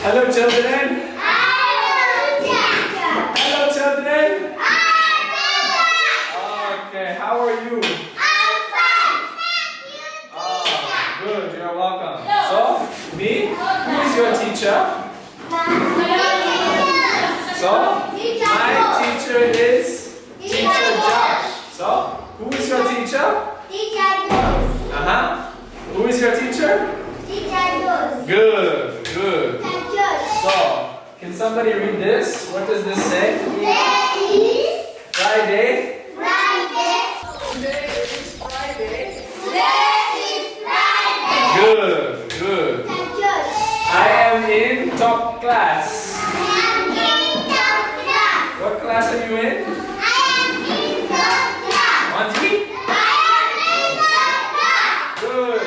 Hello children. Hello children. Okay, how are you? Good, you're welcome. So, me? Who is your teacher? So, my teacher is Teacher Josh. So, who is your teacher? Who is your teacher? Good, good. So, can somebody read this? What does this say? Friday. Today is Friday. Good, good. I am in top class. What class are you in? Auntie? Good.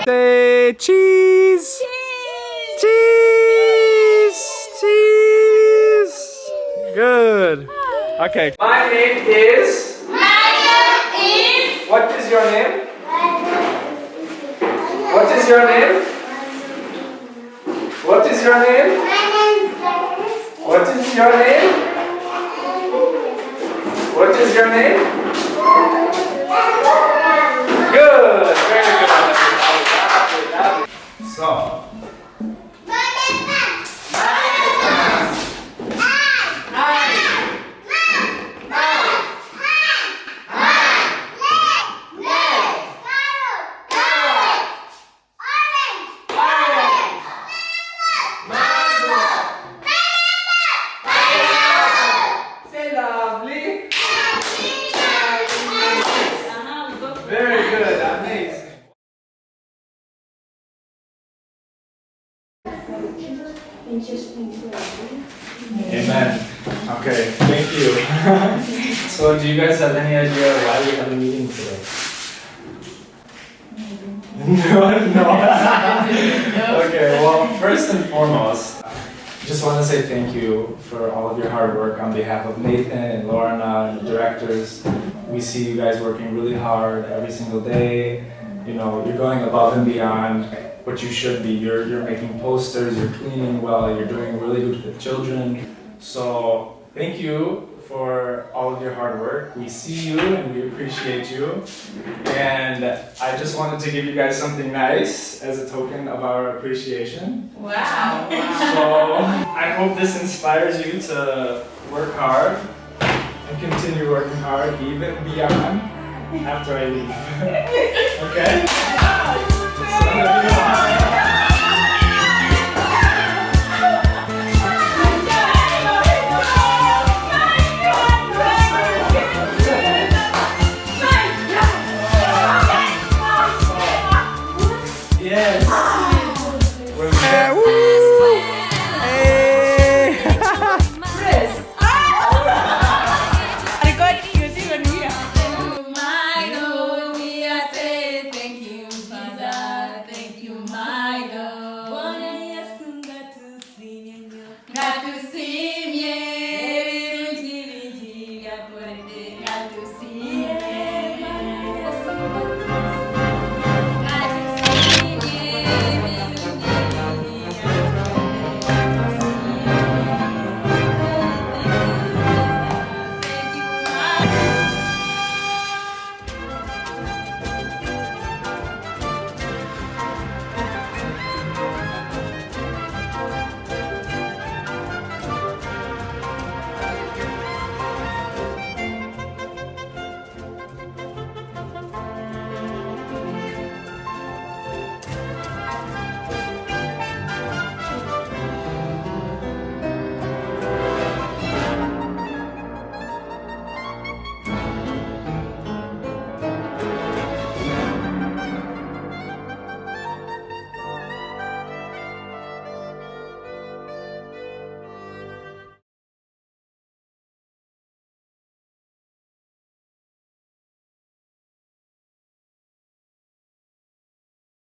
Say cheese! Cheese! Cheese! Good. Okay. My name is. What is your name? What is your name? What is your name? What is your name? What is your name? Good. Very good. So. Very good, amazing. Amen. Okay, thank you. So, do you guys have any idea why we have a meeting today? No. Okay, well, first and foremost, I just want to say thank you for all of your hard work on behalf of Nathan and Lorna and the directors. We see you guys working really hard every single day. You know, you're going above and beyond what you should be. You're making posters, you're cleaning well, you're doing really good with the children. So thank you for all of your hard work. We see you and we appreciate you. And I just wanted to give you guys something nice as a token of our appreciation. Wow. So I hope this inspires you to work hard and continue working hard even beyond after I leave. Okay? So,